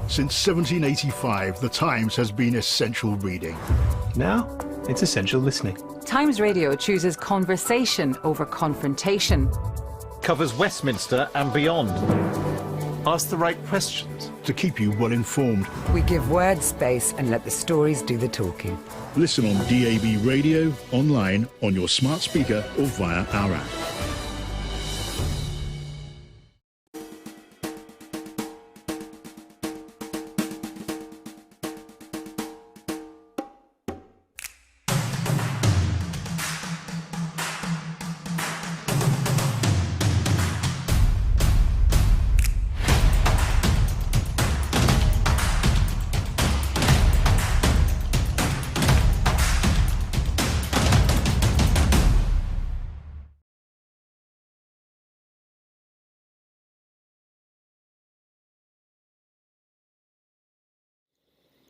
Since 1785, the Times has been essential reading. Now, it's essential listening. Times Radio chooses conversation over confrontation. Covers Westminster and beyond. Ask the right questions. To keep you well informed. We give words space and let the stories do the talking. Listen on DAB radio, online, on your smart speaker or via our app.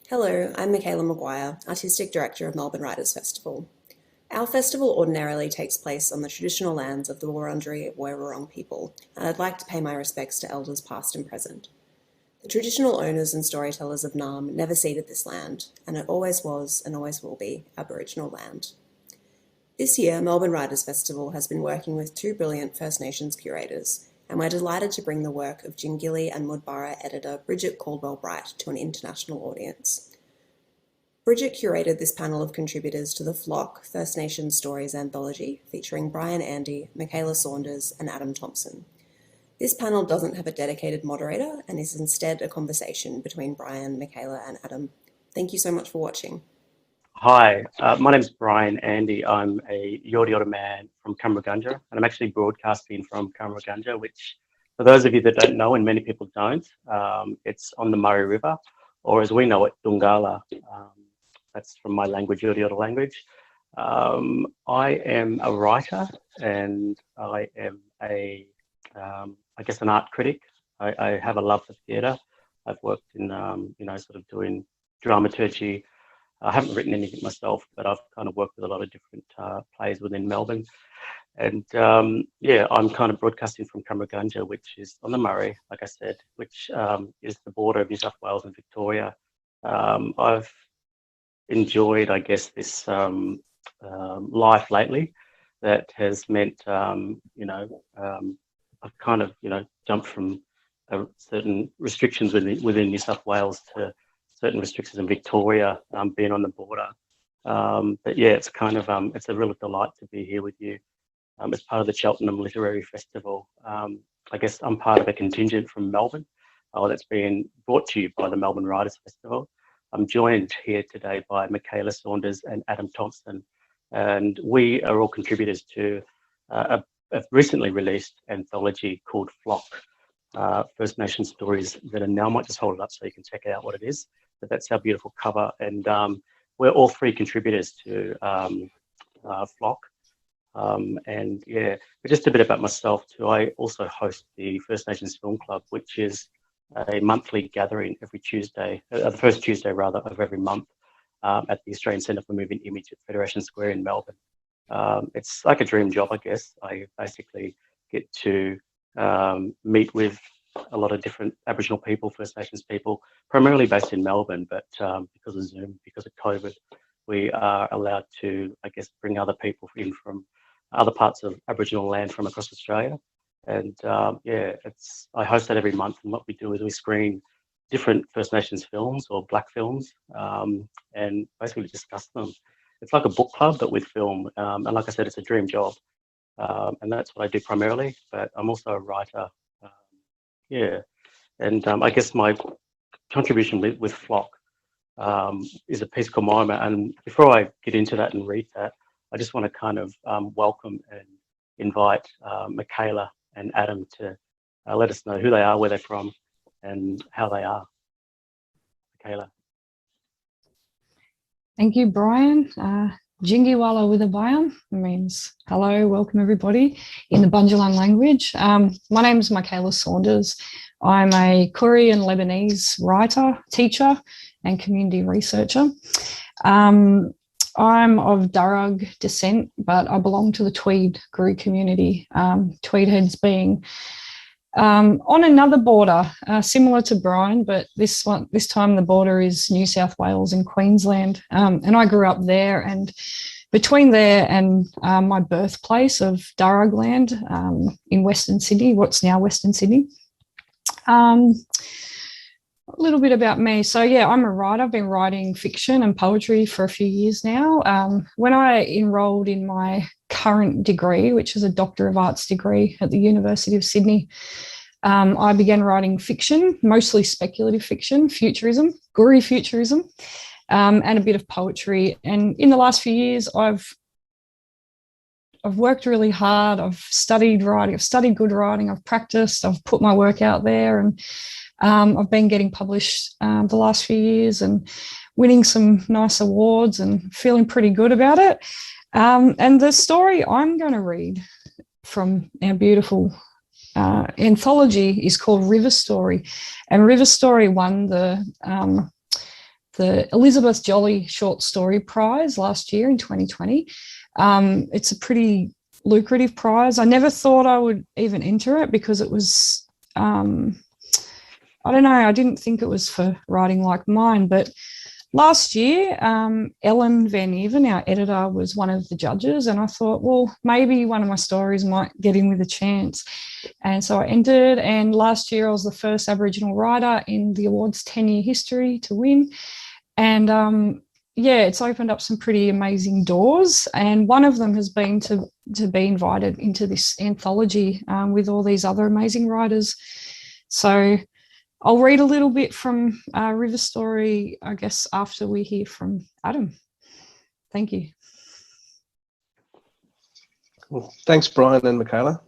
Hello, I'm Mykaela, Artistic Director of Melbourne Writers Festival. Our festival ordinarily takes place on the traditional lands of the Wurundjeri Woi-wurrung people, and I'd like to pay my respects to elders past and present. The traditional owners and storytellers of Naarm never ceded this land, and it always was and always will be Aboriginal land. This year, Melbourne Writers Festival has been working with two brilliant First Nations curators, and we're delighted to bring the work of Jingili and Mudbarra editor Bridget Caldwell-Bright to an international audience. Bridget curated this panel of contributors to the Flock First Nations Stories anthology featuring Bryan Andy, Michaela Saunders and Adam Thompson. This panel doesn't have a dedicated moderator and is instead a conversation between Bryan, Mykaela and Adam. Thank you so much for watching. Hi, my name is Bryan Andy. I'm a Yorta Yorta man from Cummeragunja, and I'm actually broadcasting from Cummeragunja, which, for those of you that don't know, and many people don't, it's on the Murray River, or as we know it, Dungala. That's from my language, Yorta Yorta language. I am a writer, and I am I guess an art critic. I have a love for theatre. I've worked in, sort of doing dramaturgy. I haven't written anything myself, but I've kind of worked with a lot of different plays within Melbourne. And I'm kind of broadcasting from Cummeragunja, which is on the Murray, like I said, which is the border of New South Wales and Victoria. I've enjoyed, I guess, this life lately that has meant, I've kind of, jumped from certain restrictions within New South Wales to certain restrictions in Victoria, being on the border. But yeah, it's kind of, it's a real delight to be here with you as part of the Cheltenham Literary Festival. I guess I'm part of a contingent from Melbourne that's being brought to you by the Melbourne Writers Festival. I'm joined here today by Michaela Saunders and Adam Thompson, and we are all contributors to a recently released anthology called Flock, First Nation Stories that are now, I might just hold it up so you can check out what it is. But that's our beautiful cover, and we're all three contributors to Flock. And yeah, but just a bit about myself too. I also host the First Nations Film Club, which is a monthly gathering every Tuesday, the first Tuesday rather of every month, at the Australian Centre for Moving Image at Federation Square in Melbourne. It's like a dream job, I guess. I basically get to meet with a lot of different Aboriginal people, First Nations people, primarily based in Melbourne, but because of Zoom, because of COVID, we are allowed to, I guess, bring other people in from other parts of Aboriginal land from across Australia. And I host that every month, and what we do is we screen different First Nations films or Black films, and basically discuss them. It's like a book club, but with film. And like I said, it's a dream job. And that's what I do primarily, but I'm also a writer. And I guess my contribution with Flock is a piece called Moama. And before I get into that and read that, I just want to kind of welcome and invite Mykaela and Adam to let us know who they are, where they're from, and how they are. Mykaela. Thank you, Bryan. Jingiwala with a bayam means hello, welcome everybody in the Bunjalung language. My name is Michaela Saunders. I'm a Koori and Lebanese writer, teacher, and community researcher. I'm of Darug descent, but I belong to the Tweed Koori community. Tweed heads being on another border, similar to Bryan, but this time the border is New South Wales and Queensland. And I grew up there, and between there and my birthplace of Darugland in Western Sydney, what's now Western Sydney. A little bit about me. So yeah, I'm a writer. I've been writing fiction and poetry for a few years now. When I enrolled in my current degree, which is a Doctor of Arts degree at the University of Sydney, I began writing fiction, mostly speculative fiction, futurism, gory futurism, and a bit of poetry. And in the last few years, I've worked really hard. I've studied writing. I've studied good writing. I've practiced. I've put my work out there, and I've been getting published the last few years and winning some nice awards and feeling pretty good about it. And the story I'm going to read from our beautiful anthology is called River Story. And River Story won the Elizabeth Jolly Short Story Prize last year in 2020. It's a pretty lucrative prize. I never thought I would even enter it because it was... I don't know, I didn't think it was for writing like mine, but last year, Ellen Van Even, our editor, was one of the judges, and I thought, well, maybe one of my stories might get in with a chance. And so I entered, and last year I was the first Aboriginal writer in the award's 10-year history to win. And yeah, it's opened up some pretty amazing doors, and one of them has been to be invited into this anthology with all these other amazing writers. So I'll read a little bit from River Story, I guess, after we hear from Adam. Thank you. Well, thanks, Bryan and Mykaela.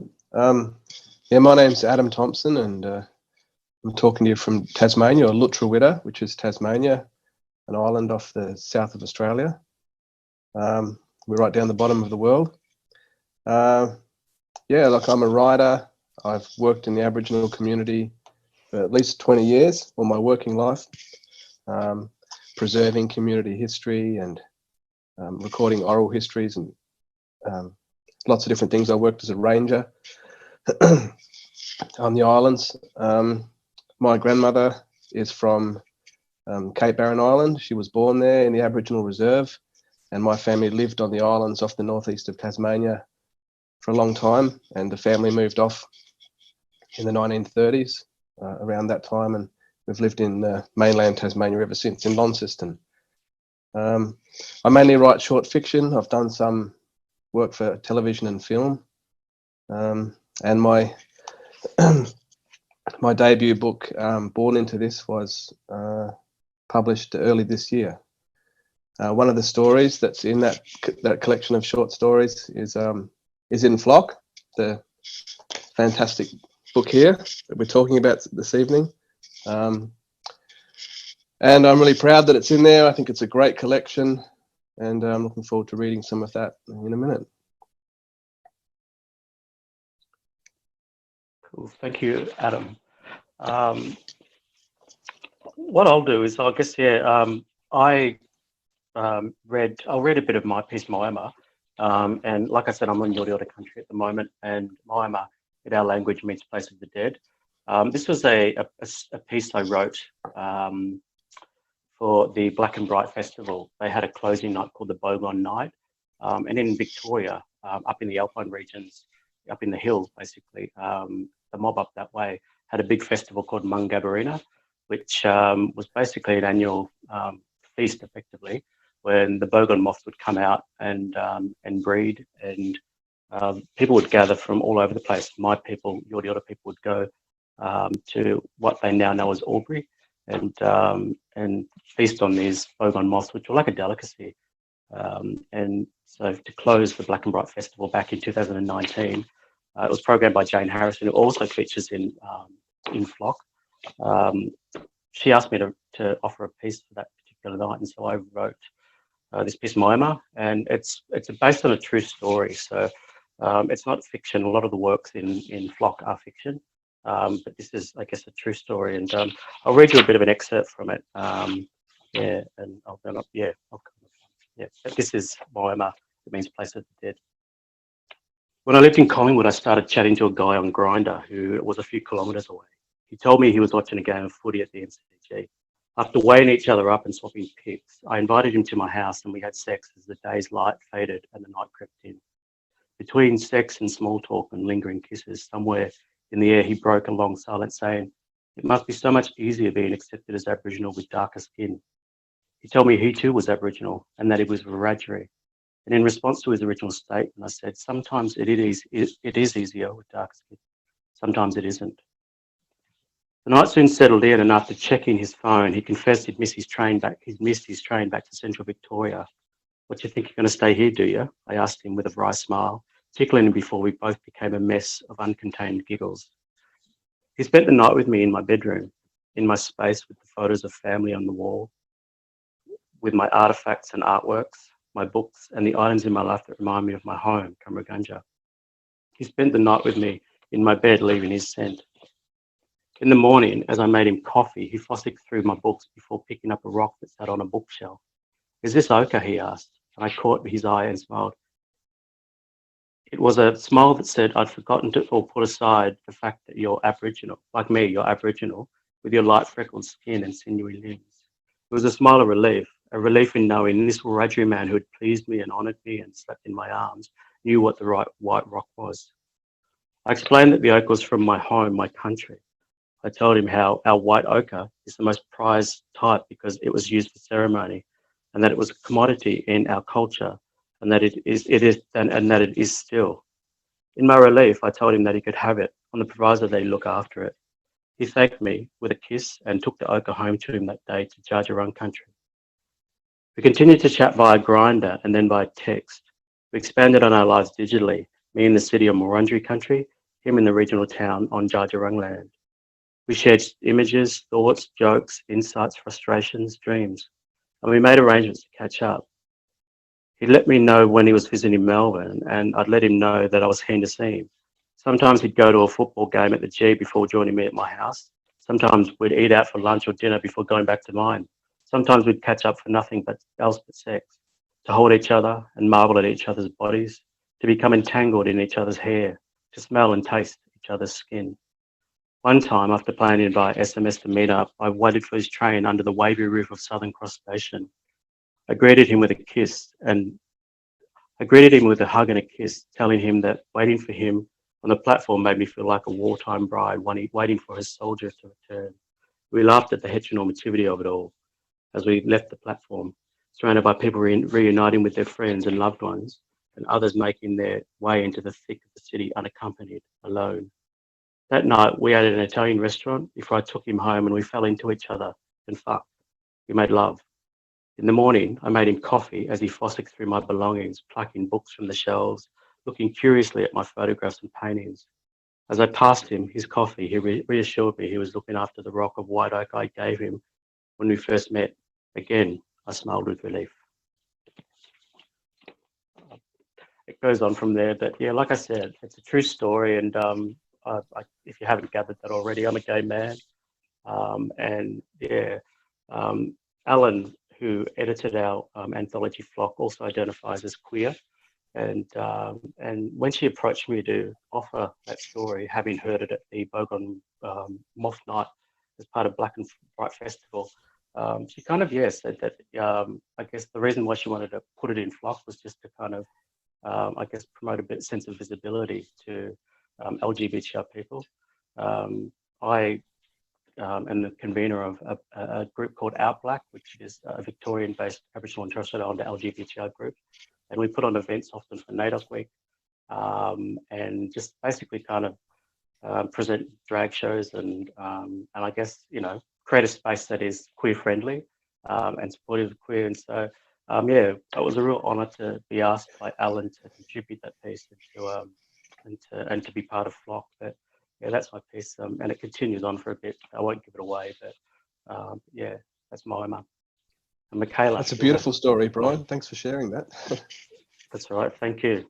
Yeah, my name's Adam Thompson, and I'm talking to you from Tasmania, or Lutruwita, which is Tasmania, an island off the south of Australia. We're right down the bottom of the world. Yeah, like I'm a writer. I've worked in the Aboriginal community for at least 20 years, all my working life, preserving community history and recording oral histories and lots of different things. I worked as a ranger on the islands. My grandmother is from Cape Barren Island. She was born there in the Aboriginal Reserve, and my family lived on the islands off the northeast of Tasmania for a long time, and the family moved off in the 1930s. Around that time, and we've lived in mainland Tasmania ever since, in Launceston. I mainly write short fiction. I've done some work for television and film, and my my debut book, Born Into This, was published early this year. One of the stories that's in that collection of short stories is in Flock, the fantastic book here that we're talking about this evening, and I'm really proud that it's in there. I think it's a great collection, and I'm looking forward to reading some of that in a minute. Cool, thank you, Adam. What I'll do is, I guess, I'll read a bit of my piece, Mykaela, and like I said, I'm on Yorta country at the moment, and Mykaela in our language means place of the dead. This was a piece I wrote for the Black and Bright Festival. They had a closing night called the Bogon Night. And in Victoria, up in the Alpine regions, up in the hills, basically, the mob up that way had a big festival called Mungabarina, which was basically an annual feast, effectively, when the bogon moths would come out and breed, and people would gather from all over the place. My people, Yorta people, would go to what they now know as Albury and feast on these bogon moths, which were like a delicacy. And so to close the Black and Bright Festival back in 2019, it was programmed by Jane Harrison, who also features in Flock. She asked me to offer a piece for that particular night, and so I wrote this piece, Mykaela, and it's based on a true story. So it's not fiction. A lot of the works in Flock are fiction, but this is, I guess, a true story. And I'll read you a bit of an excerpt from it. Yeah, and I'll come up. Yeah, I'll come up. Yeah, but this is Mykaela. It means place of the dead. When I lived in Collingwood, I started chatting to a guy on Grindr who was a few kilometres away. He told me he was watching a game of footy at the MCG. After weighing each other up and swapping pics, I invited him to my house and we had sex as the day's light faded and the night crept in. Between sex and small talk and lingering kisses, somewhere in the air he broke a long silence saying, "It must be so much easier being accepted as Aboriginal with darker skin." He told me he too was Aboriginal and that he was Wiradjuri. And in response to his original statement, I said, sometimes it is easier with dark skin. Sometimes it isn't. The night soon settled in, and after checking his phone, he confessed he'd missed his train back to Central Victoria. "What, you think you're going to stay here, do you?" I asked him with a wry smile, tickling him before we both became a mess of uncontained giggles. He spent the night with me in my bedroom, in my space with the photos of family on the wall, with my artifacts and artworks, my books, and the items in my life that remind me of my home, Kamaragunja. He spent the night with me in my bed, leaving his scent. In the morning, as I made him coffee, he fossicked through my books before picking up a rock that sat on a bookshelf. "Is this ochre?" he asked, and I caught his eye and smiled. It was a smile that said I'd forgotten to or put aside the fact that you're Aboriginal, like me, you're Aboriginal, with your light freckled skin and sinewy limbs. It was a smile of relief, a relief in knowing this Wiradjuri man who had pleased me and honoured me and slept in my arms knew what the right white rock was. I explained that the ochre was from my home, my country. I told him how our white ochre is the most prized type because it was used for ceremony, and that it was a commodity in our culture, and that it is still. In my relief, I told him that he could have it on the proviso that he look after it. He thanked me with a kiss and took the ochre home to him that day to Dja Dja country. We continued to chat via Grindr and then via text. We expanded on our lives digitally, me in the city of Wurundjeri country, him in the regional town on Dja Dja land. We shared images, thoughts, jokes, insights, frustrations, dreams, and we made arrangements to catch up. He let me know when he was visiting Melbourne, and I'd let him know that I was keen to see him. Sometimes he'd go to a football game at the G before joining me at my house. Sometimes we'd eat out for lunch or dinner before going back to mine. Sometimes we'd catch up for nothing else but sex, to hold each other and marvel at each other's bodies, to become entangled in each other's hair, to smell and taste each other's skin. One time, after planning by SMS to meet up, I waited for his train under the wavy roof of Southern Cross Station. I greeted him with a hug and a kiss, telling him that waiting for him on the platform made me feel like a wartime bride waiting for his soldiers to return. We laughed at the heteronormativity of it all as we left the platform, surrounded by people reuniting with their friends and loved ones, and others making their way into the thick of the city unaccompanied, alone. That night, we ate at an Italian restaurant before I took him home, and we fell into each other and fucked. We made love. In the morning, I made him coffee as he fossicked through my belongings, plucking books from the shelves, looking curiously at my photographs and paintings. As I passed him his coffee, he reassured me he was looking after the rock of white oak I gave him when we first met. Again, I smiled with relief. It goes on from there, but yeah, like I said, it's a true story, and if you haven't gathered that already, I'm a gay man, and yeah, Alan, who edited our anthology Flock, also identifies as queer, and when she approached me to offer that story, having heard it at the Bogon Moth Night as part of Black and Bright Festival, she kind of said that I guess the reason why she wanted to put it in Flock was just to kind of I guess promote a bit sense of visibility to LGBTI people. I am the convener of a group called Out Black, which is a Victorian-based Aboriginal and Torres Strait Islander LGBTI group, and we put on events often for NAIDOC Week, and just basically kind of present drag shows and I guess create a space that is queer friendly and supportive of queer. And so it was a real honour to be asked by Alan to contribute that piece and to be part of Flock. But yeah, that's my piece, and it continues on for a bit. I won't give it away, but that's my mum. And Mykaela. That's a beautiful story, Bryan. Thanks for sharing that. That's all right. Thank you.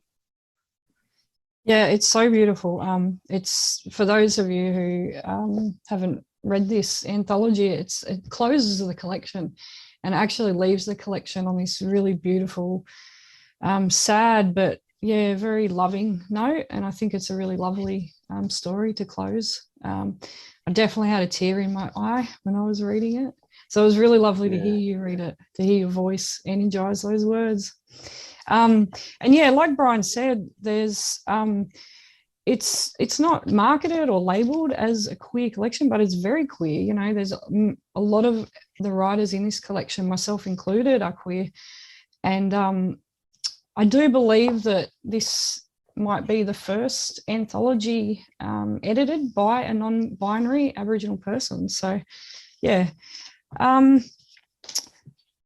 Yeah, it's so beautiful. It's for those of you who haven't read this anthology, it closes the collection and actually leaves the collection on this really beautiful, sad but very loving note, and I think it's a really lovely story to close. I definitely had a tear in my eye when I was reading it, so it was really lovely to hear you read it, to hear your voice energize those words. And yeah, like Bryan said, there's it's not marketed or labeled as a queer collection, but it's very queer. You know, there's a lot of the writers in this collection, myself included, are queer, and I do believe that this might be the first anthology edited by a non-binary Aboriginal person. So, yeah.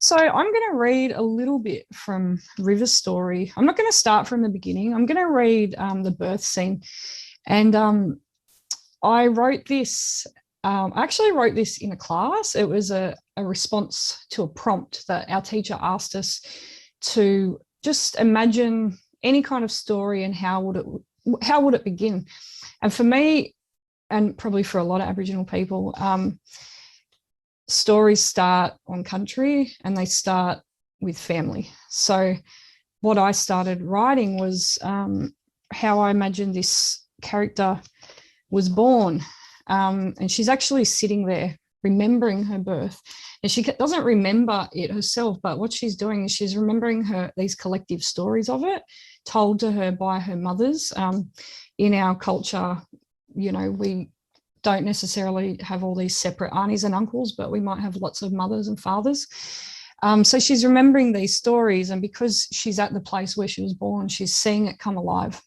So I'm going to read a little bit from River's story. I'm not going to start from the beginning. I'm going to read the birth scene. And I wrote this, I actually wrote this in a class. It was a response to a prompt that our teacher asked us to just imagine any kind of story and how would it begin. And for me, and probably for a lot of Aboriginal people, stories start on country and they start with family. So what I started writing was how I imagined this character was born. And she's actually sitting there remembering her birth. And she doesn't remember it herself, but what she's doing is she's remembering these collective stories of it told to her by her mothers. In our culture, you know, we don't necessarily have all these separate aunties and uncles, but we might have lots of mothers and fathers. So she's remembering these stories, and because she's at the place where she was born, she's seeing it come alive.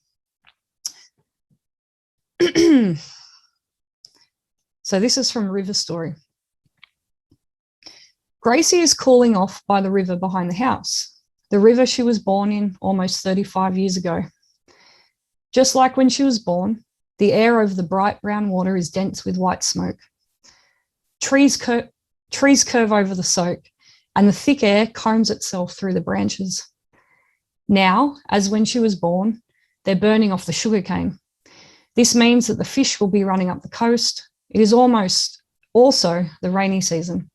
So this is from River's story. Gracie is cooling off by the river behind the house, the river she was born in almost 35 years ago. Just like when she was born, the air over the bright brown water is dense with white smoke. Trees curve over the soak, and the thick air combs itself through the branches. Now, as when she was born, they're burning off the sugarcane. This means that the fish will be running up the coast. It is almost also the rainy season.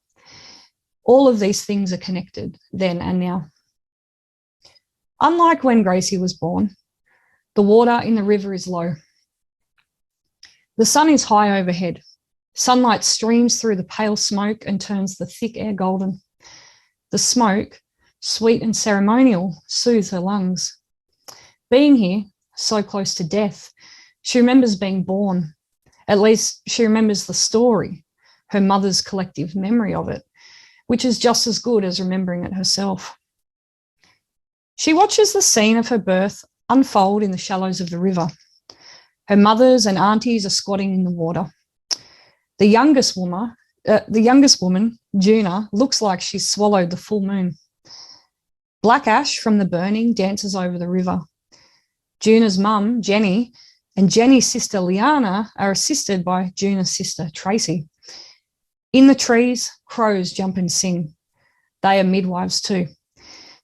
All of these things are connected then and now. Unlike when Gracie was born, the water in the river is low. The sun is high overhead. Sunlight streams through the pale smoke and turns the thick air golden. The smoke, sweet and ceremonial, soothes her lungs. Being here, so close to death, she remembers being born. At least she remembers the story, her mother's collective memory of it, which is just as good as remembering it herself. She watches the scene of her birth unfold in the shallows of the river. Her mothers and aunties are squatting in the water. The youngest woman, Juna, looks like she's swallowed the full moon. Black ash from the burning dances over the river. Juna's mum, Jenny, and Jenny's sister, Liana, are assisted by Juna's sister, Tracy. In the trees, crows jump and sing. They are midwives too.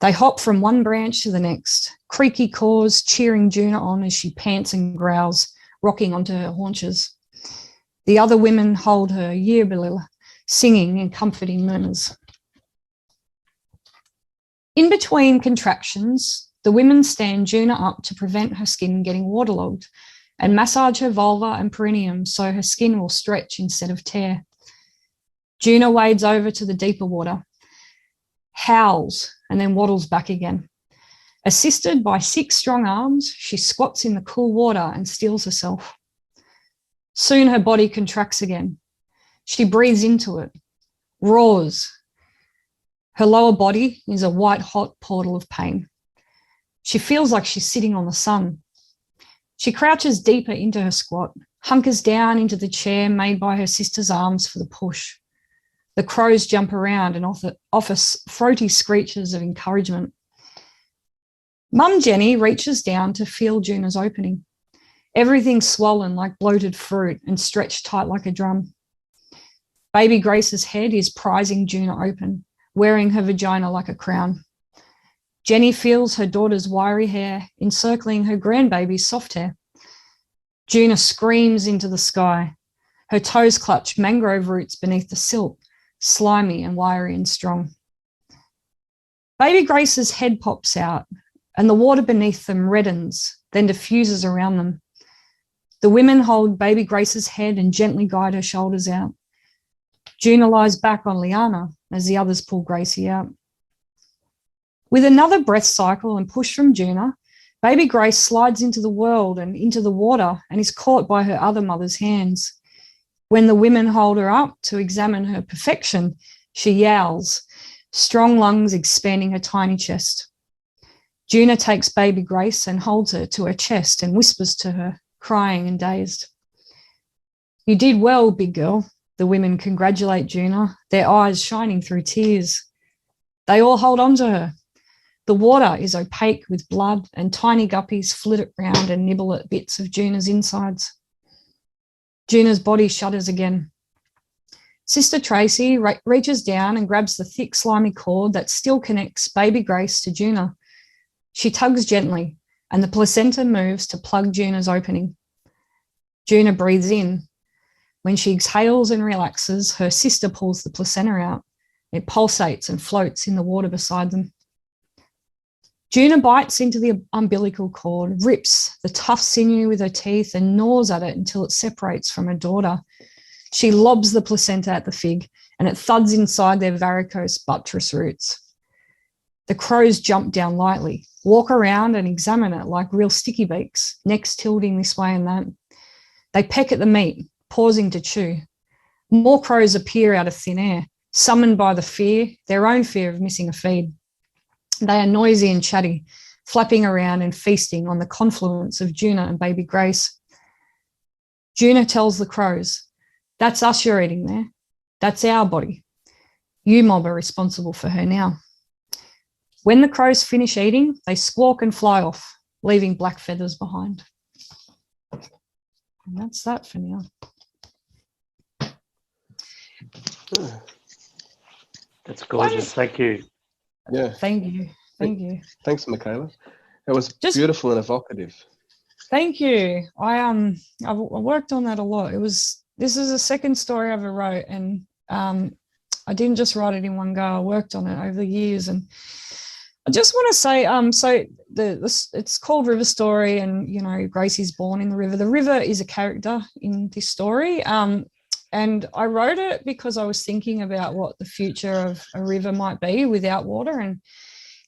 They hop from one branch to the next, creaky caws cheering Juna on as she pants and growls, rocking onto her haunches. The other women hold her yearbilil, singing in comforting murmurs. In between contractions, the women stand Juna up to prevent her skin getting waterlogged and massage her vulva and perineum so her skin will stretch instead of tear. Juna wades over to the deeper water, howls, and then waddles back again. Assisted by 6 strong arms, she squats in the cool water and steels herself. Soon her body contracts again. She breathes into it, roars. Her lower body is a white-hot portal of pain. She feels like she's sitting on the sun. She crouches deeper into her squat, hunkers down into the chair made by her sister's arms for the push. The crows jump around and offer throaty screeches of encouragement. Mum Jenny reaches down to feel Juna's opening. Everything's swollen like bloated fruit and stretched tight like a drum. Baby Grace's head is prizing Juna open, wearing her vagina like a crown. Jenny feels her daughter's wiry hair encircling her grandbaby's soft hair. Juna screams into the sky. Her toes clutch mangrove roots beneath the silk, slimy and wiry and strong. Baby Grace's head pops out, and the water beneath them reddens, then diffuses around them. The women hold baby Grace's head and gently guide her shoulders out. Juna lies back on Liana as the others pull Gracie out. With another breath cycle and push from Juna, baby Grace slides into the world and into the water and is caught by her other mother's hands. When the women hold her up to examine her perfection, she yowls, strong lungs expanding her tiny chest. Juna takes baby Grace and holds her to her chest and whispers to her, crying and dazed. "You did well, big girl." The women congratulate Juna, their eyes shining through tears. They all hold on to her. The water is opaque with blood and tiny guppies flit around and nibble at bits of Juna's insides. Juna's body shudders again. Sister Tracy reaches down and grabs the thick, slimy cord that still connects baby Grace to Juna. She tugs gently, and the placenta moves to plug Juna's opening. Juna breathes in. When she exhales and relaxes, her sister pulls the placenta out. It pulsates and floats in the water beside them. Juna bites into the umbilical cord, rips the tough sinew with her teeth and gnaws at it until it separates from her daughter. She lobs the placenta at the fig and it thuds inside their varicose buttress roots. The crows jump down lightly, walk around and examine it like real sticky beaks, necks tilting this way and that. They peck at the meat, pausing to chew. More crows appear out of thin air, summoned by their own fear of missing a feed. They are noisy and chatty, flapping around and feasting on the confluence of Juna and baby Grace. Juna tells the crows, "That's us you're eating there. That's our body. You mob are responsible for her now." When the crows finish eating, they squawk and fly off, leaving black feathers behind. And that's that for now. That's gorgeous. Thank you. Yeah. Thank you. Thank you. Thanks, Mykaela. It was Just beautiful and evocative. Thank you. I worked on that a lot. This is the second story I ever wrote, and I didn't just write it in one go. I worked on it over the years, and I just want to say, so it's called River Story, and you know, Gracie's born in the river. The river is a character in this story, and I wrote it because I was thinking about what the future of a river might be without water, and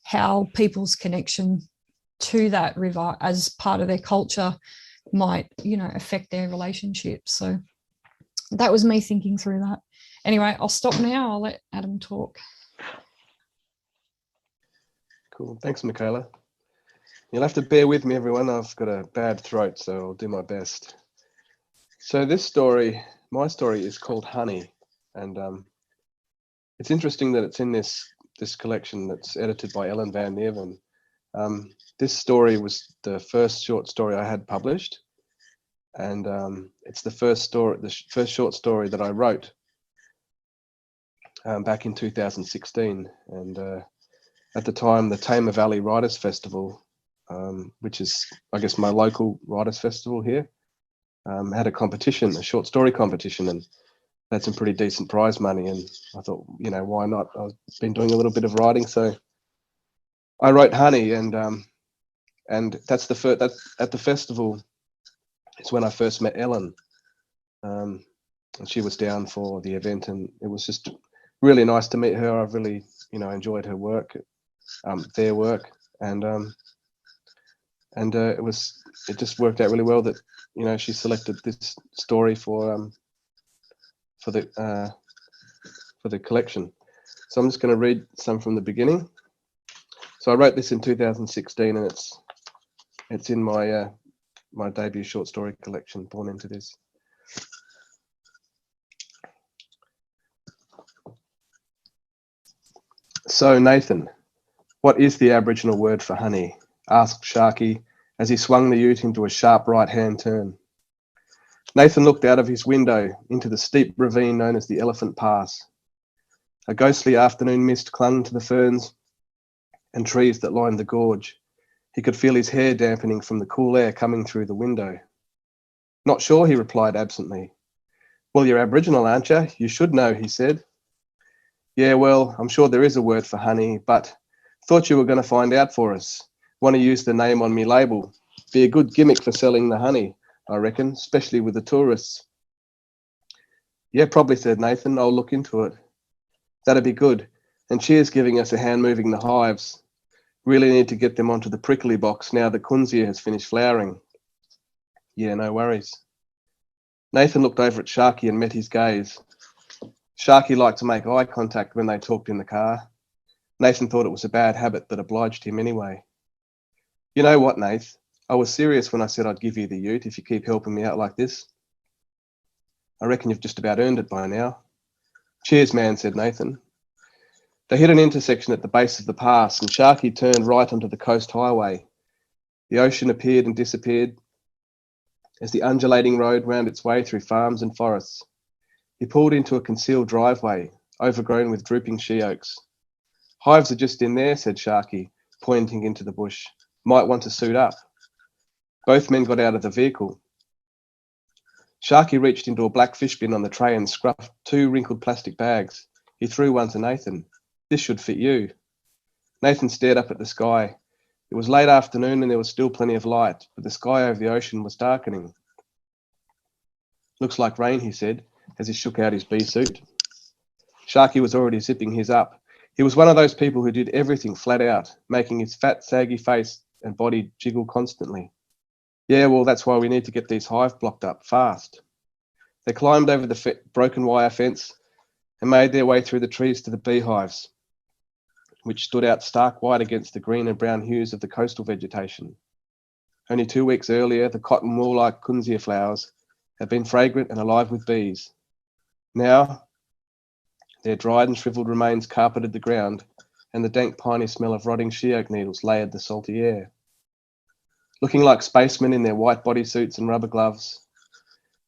how people's connection to that river as part of their culture might, you know, affect their relationships. So that was me thinking through that. Anyway, I'll stop now. I'll let Adam talk. Cool. Thanks, Mykaela. You'll have to bear with me, everyone. I've got a bad throat, so I'll do my best. So this story, my story, is called Honey, and it's interesting that it's in this collection that's edited by Ellen Van Neerven. This story was the first short story I had published, and it's the first short story that I wrote back in 2016. And at the time, the Tamar Valley Writers Festival, which is, I guess, my local writers festival here, had a competition, a short story competition, and had some pretty decent prize money. And I thought, you know, why not? I've been doing a little bit of writing, so I wrote Honey, and that's at the festival. It's when I first met Ellen, and she was down for the event, and it was just really nice to meet her. I've really, you know, enjoyed her work, their work, and it just worked out really well that, you know, she selected this story for the collection. So I'm just going to read some from the beginning. So I wrote this in 2016, and it's in my my debut short story collection, Born Into This. So Nathan, what is the Aboriginal word for honey? Asked Sharky as he swung the ute into a sharp right-hand turn. Nathan looked out of his window into the steep ravine known as the Elephant Pass. A ghostly afternoon mist clung to the ferns and trees that lined the gorge. He could feel his hair dampening from the cool air coming through the window. Not sure, he replied absently. Well, you're Aboriginal, aren't you? You should know, he said. Yeah, well, I'm sure there is a word for honey, but thought you were going to find out for us. Want to use the name on me label. Be a good gimmick for selling the honey, I reckon, especially with the tourists. Yeah, probably, said Nathan. I'll look into it. That'd be good. And cheers giving us a hand moving the hives. Really need to get them onto the prickly box now that Kunzia has finished flowering. Yeah, no worries. Nathan looked over at Sharky and met his gaze. Sharky liked to make eye contact when they talked in the car. Nathan thought it was a bad habit, but obliged him anyway. You know what, Nath? I was serious when I said I'd give you the ute if you keep helping me out like this. I reckon you've just about earned it by now. Cheers, man, said Nathan. They hit an intersection at the base of the pass, and Sharky turned right onto the coast highway. The ocean appeared and disappeared as the undulating road wound its way through farms and forests. He pulled into a concealed driveway, overgrown with drooping she-oaks. Hives are just in there, said Sharky, pointing into the bush. Might want to suit up. Both men got out of the vehicle. Sharky reached into a black fish bin on the tray and scruffed 2 wrinkled plastic bags. He threw one to Nathan. This should fit you. Nathan stared up at the sky. It was late afternoon and there was still plenty of light, but the sky over the ocean was darkening. Looks like rain, he said, as he shook out his bee suit. Sharky was already zipping his up. He was one of those people who did everything flat out, making his fat, saggy face and body jiggle constantly. Yeah, well, that's why we need to get these hives blocked up fast. They climbed over the broken wire fence and made their way through the trees to the beehives, which stood out stark white against the green and brown hues of the coastal vegetation. Only 2 weeks earlier, the cotton wool-like kunzia flowers had been fragrant and alive with bees. Now, their dried and shriveled remains carpeted the ground, and the dank piney smell of rotting she-oak needles layered the salty air. Looking like spacemen in their white bodysuits and rubber gloves,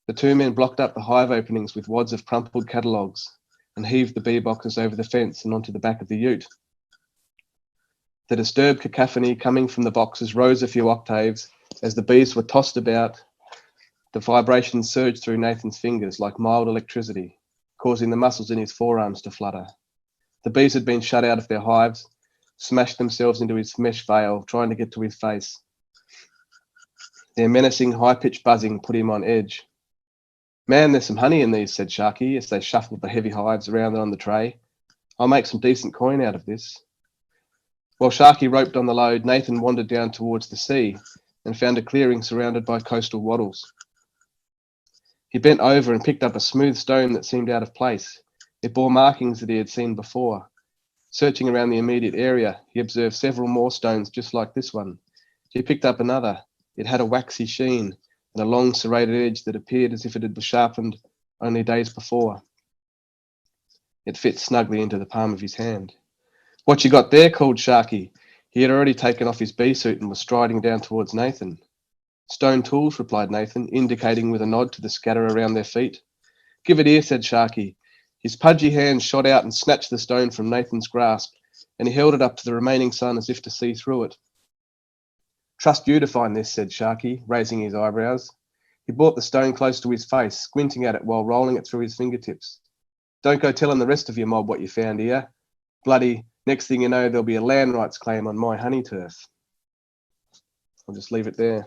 the 2 men blocked up the hive openings with wads of crumpled catalogues and heaved the bee boxes over the fence and onto the back of the ute. The disturbed cacophony coming from the boxes rose a few octaves as the bees were tossed about. The vibrations surged through Nathan's fingers like mild electricity, causing the muscles in his forearms to flutter. The bees had been shut out of their hives, smashed themselves into his mesh veil, trying to get to his face. Their menacing, high-pitched buzzing put him on edge. Man, there's some honey in these, said Sharky as they shuffled the heavy hives around on the tray. I'll make some decent coin out of this. While Sharky roped on the load, Nathan wandered down towards the sea and found a clearing surrounded by coastal wattles. He bent over and picked up a smooth stone that seemed out of place. It bore markings that he had seen before. Searching around the immediate area, he observed several more stones just like this one. He picked up another. It had a waxy sheen and a long serrated edge that appeared as if it had been sharpened only days before. It fit snugly into the palm of his hand. What you got there? Called Sharky. He had already taken off his bee suit and was striding down towards Nathan. Stone tools, replied Nathan, indicating with a nod to the scatter around their feet. Give it here, said Sharky. His pudgy hand shot out and snatched the stone from Nathan's grasp, and he held it up to the remaining sun as if to see through it. Trust you to find this, said Sharky, raising his eyebrows. He brought the stone close to his face, squinting at it while rolling it through his fingertips. Don't go telling the rest of your mob what you found here. Bloody, next thing you know, there'll be a land rights claim on my honey turf. I'll just leave it there.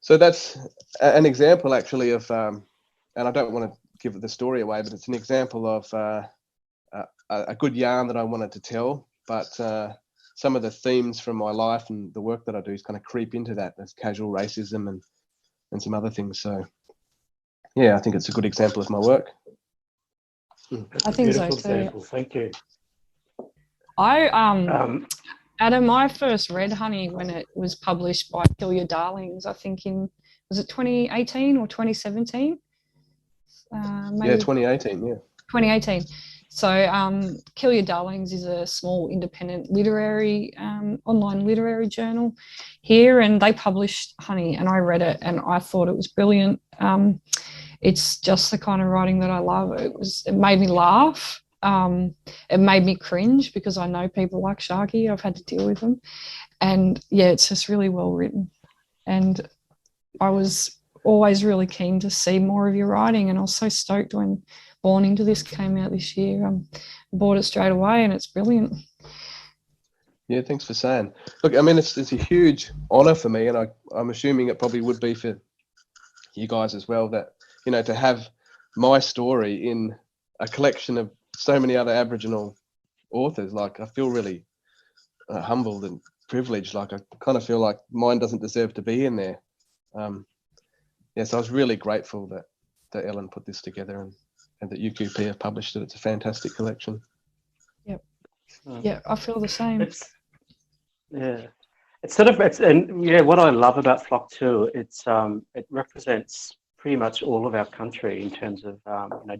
So that's an example, actually, of, and I don't want to give the story away, but it's an example of a good yarn that I wanted to tell, but some of the themes from my life and the work that I do is kind of creep into that as casual racism and some other things. So, yeah, I think it's a good example of my work. I think so too. Example. Thank you. Adam, I first read Honey when it was published by Kill Your Darlings, I think was it 2018 or 2017? Maybe. Yeah, 2018, yeah. 2018. So Kill Your Darlings is a small independent literary, online literary journal here, and they published Honey, and I read it and I thought it was brilliant. It's just the kind of writing that I love. It made me laugh. It made me cringe because I know people like Sharky. I've had to deal with them. And yeah, it's just really well written. And I was always really keen to see more of your writing, and I was so stoked when Born Into This came out this year. Bought it straight away and it's brilliant. Yeah, thanks for saying. Look, I mean, it's a huge honour for me, and I'm assuming it probably would be for you guys as well, that, you know, to have my story in a collection of so many other Aboriginal authors. Like, I feel really humbled and privileged. Like, I kind of feel like mine doesn't deserve to be in there. So I was really grateful that Ellen put this together, and that UQP have published it. It's a fantastic collection. Yep. Yeah, I feel the same. What I love about Flock too, it represents pretty much all of our country in terms of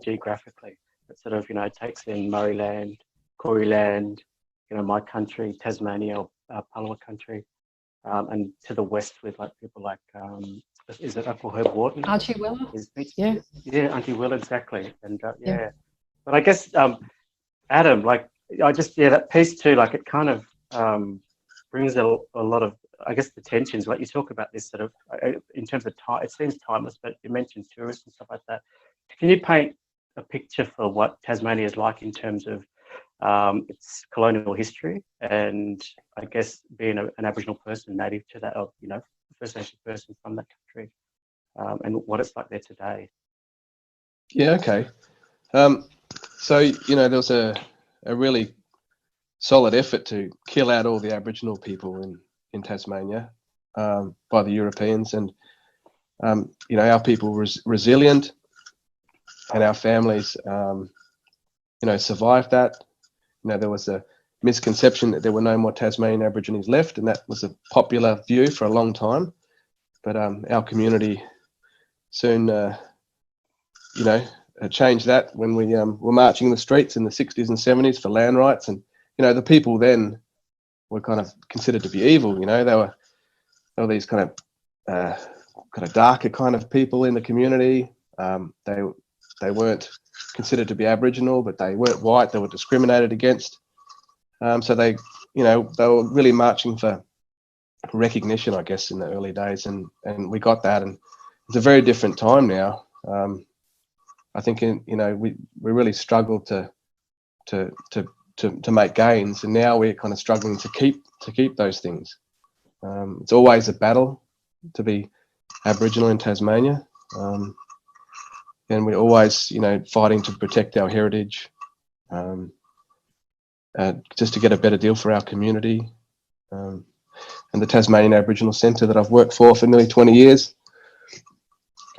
geographically. It sort of takes in Murrayland, Kooriland, my country, Tasmania, Palawa country, and to the west with like people like is it Uncle Herb Wharton? Archie Weller. Yeah, Auntie Will, exactly. And but I guess Adam, like that piece too, like it kind of brings a lot of, I guess, the tensions. Like you talk about this sort of in terms of time, it seems timeless, but you mentioned tourists and stuff like that. Can you paint a picture for what Tasmania is like in terms of its colonial history, and I guess being an Aboriginal person native to that, or First Nation person from that country, and what it's like there today? Yeah, okay. So there was a really solid effort to kill out all the Aboriginal people in Tasmania by the Europeans, and our people were resilient, and our families survived that. There was a misconception that there were no more Tasmanian Aborigines left, and that was a popular view for a long time. But our community soon changed that when we were marching the streets in the 60s and 70s for land rights. And the people then were kind of considered to be evil. They were these kind of darker kind of people in the community. They weren't considered to be Aboriginal, but they weren't white. They were discriminated against. So they were really marching for recognition, I guess, in the early days, and we got that. And it's a very different time now. I think we really struggled to make gains, and now we're kind of struggling to keep those things. It's always a battle to be Aboriginal in Tasmania, and we're always fighting to protect our heritage, just to get a better deal for our community. And the Tasmanian Aboriginal Centre that I've worked for nearly 20 years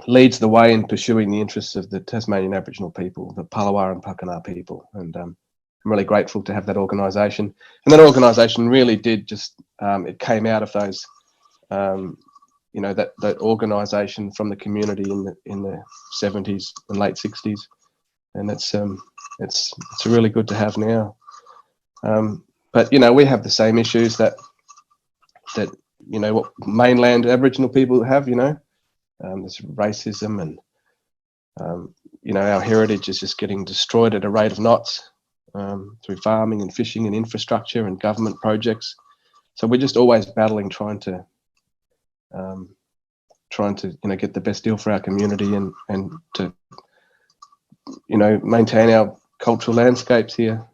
leads the way in pursuing the interests of the Tasmanian Aboriginal people, the Palawa and Pakana people. And I'm really grateful to have that organisation. And that organisation really did just, it came out of those, that organisation from the community in the 70s and late 60s. And it's really good to have now. But we have the same issues that what mainland Aboriginal people have. There's racism, and our heritage is just getting destroyed at a rate of knots through farming and fishing and infrastructure and government projects. So we're just always battling, trying to get the best deal for our community and to maintain our cultural landscapes here.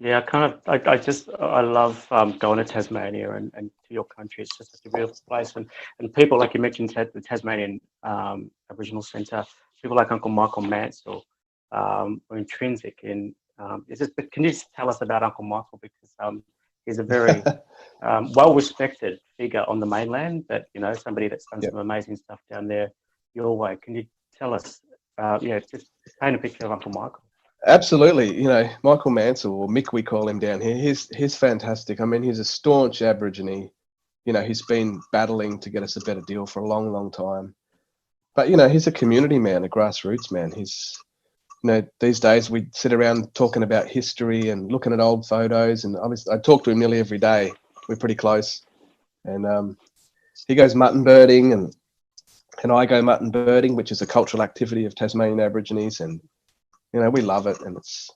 Yeah, I love going to Tasmania and to your country. It's just such a beautiful place, and people like you mentioned, the Tasmanian Aboriginal Centre, people like Uncle Michael Mansell are intrinsic in. But can you just tell us about Uncle Michael, because he's a very well-respected figure on the mainland, but somebody that's done some amazing stuff down there your way. Can you tell us? Just paint a picture of Uncle Michael. Absolutely. Michael Mansell, or Mick we call him down here, he's fantastic. I mean, he's a staunch Aborigine. He's been battling to get us a better deal for a long, long time. But, he's a community man, a grassroots man. He's, these days we sit around talking about history and looking at old photos, and I talk to him nearly every day. We're pretty close. And he goes mutton birding, and I go mutton birding, which is a cultural activity of Tasmanian Aborigines, and we love it. And it's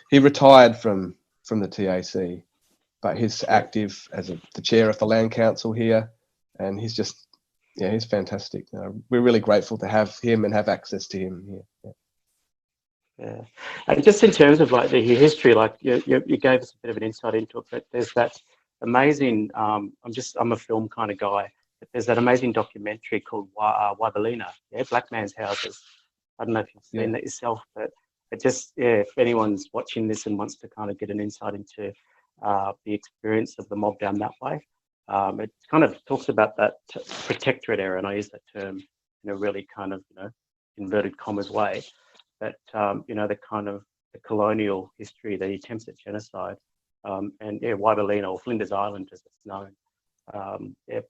he retired from the TAC, but he's active as the chair of the Land Council here, and he's just he's fantastic. We're really grateful to have him and have access to him here. Yeah, and just in terms of like the history, like you gave us a bit of an insight into it, but there's that amazing. I'm a film kind of guy. But there's that amazing documentary called Wabalina, Black Man's Houses. I don't know if you've seen that yourself, but it just if anyone's watching this and wants to kind of get an insight into the experience of the mob down that way, it kind of talks about that protectorate era, and I use that term in a really kind of inverted commas way. That the kind of the colonial history, the attempts at genocide, and Wabalina or Flinders Island as it's known.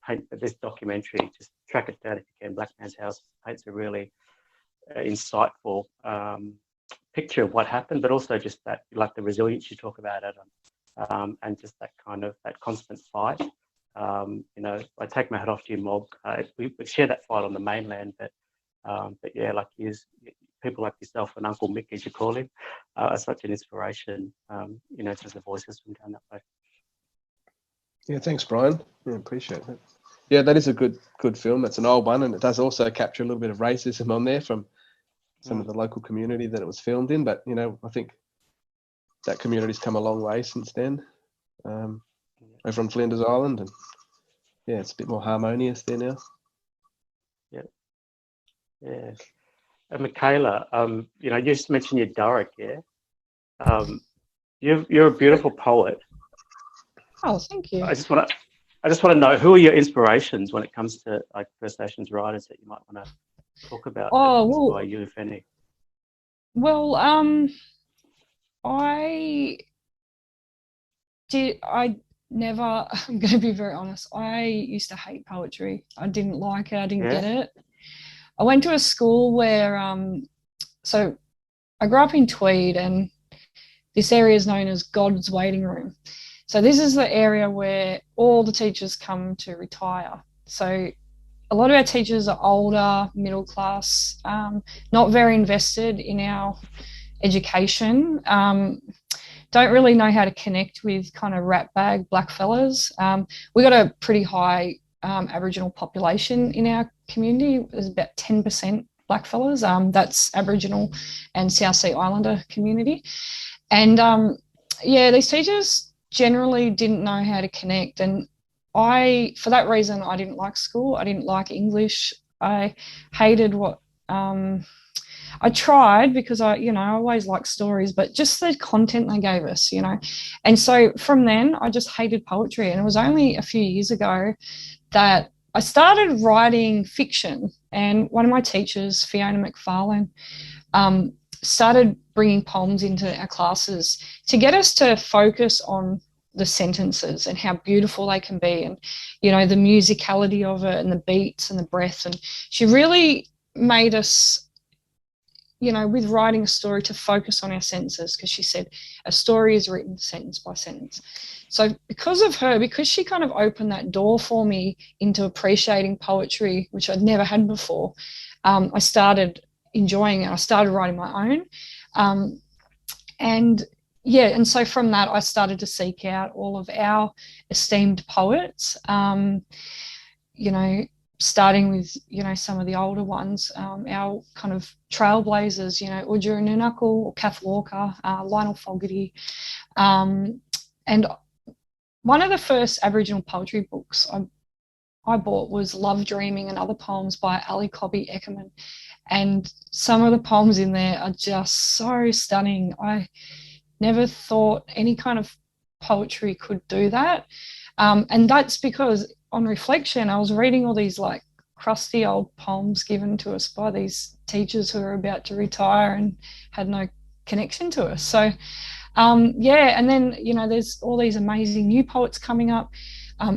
Paint this documentary, just track it down if you can. Black Man's House paints a really insightful picture of what happened, but also just that, like the resilience you talk about, Adam, and just that kind of that constant fight. I take my hat off to you, mob. We share that fight on the mainland, but yeah, like people like yourself and Uncle Mick, as you call him, are such an inspiration, to the voices from down that way. Yeah, thanks, Brian. Yeah, appreciate that. Yeah, that is a good film. It's an old one, and it does also capture a little bit of racism on there from some of the local community that it was filmed in. But, I think that community's come a long way since then, over on Flinders Island. And, yeah, it's a bit more harmonious there now. Yeah. Yeah. And Mykaela, you just mentioned your Doric, yeah? You're a beautiful poet. Oh, thank you. I just want to know, who are your inspirations when it comes to like First Nations writers that you might want to talk about? Oh, well, by you, if any. Well, I never, I'm going to be very honest, I used to hate poetry. I didn't like it. I didn't get it. I went to a school where, so I grew up in Tweed, and this area is known as God's waiting room. So this is the area where all the teachers come to retire. So a lot of our teachers are older, middle class, not very invested in our education, don't really know how to connect with kind of rat bag black fellas. We got a pretty high Aboriginal population in our community. There's about 10% black fellas. That's Aboriginal and South Sea Islander community. And these teachers generally didn't know how to connect. And for that reason, I didn't like school. I didn't like English. I hated what, I tried because I always liked stories, but just the content they gave us, And so from then I just hated poetry. And it was only a few years ago that I started writing fiction. And one of my teachers, Fiona McFarlane, started bringing poems into our classes to get us to focus on the sentences and how beautiful they can be, and the musicality of it and the beats and the breath. And she really made us, with writing a story, to focus on our sentences, because she said a story is written sentence by sentence. So because of her, because she kind of opened that door for me into appreciating poetry, which I'd never had before, I started enjoying it. I started writing my own. And so from that, I started to seek out all of our esteemed poets, starting with, some of the older ones, our kind of trailblazers, Udjera Nunakul or Kath Walker, Lionel Fogarty. And one of the first Aboriginal poetry books I bought was Love Dreaming and Other Poems by Ali Cobby Eckermann. And some of the poems in there are just so stunning. I never thought any kind of poetry could do that. And that's because on reflection, I was reading all these like crusty old poems given to us by these teachers who are about to retire and had no connection to us. So, and then, there's all these amazing new poets coming up.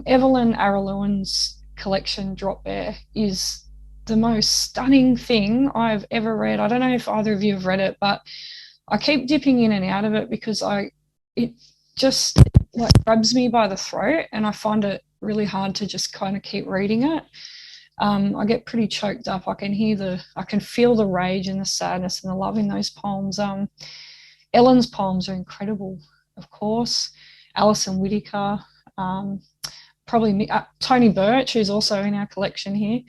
Evelyn Aralewin's collection, Drop Bear, is the most stunning thing I've ever read. I don't know if either of you have read it, but I keep dipping in and out of it because it just like grabs me by the throat, and I find it really hard to just kind of keep reading it. I get pretty choked up. I can feel the rage and the sadness and the love in those poems. Ellen's poems are incredible, of course. Alison Whittaker, probably Tony Birch, who's also in our collection here.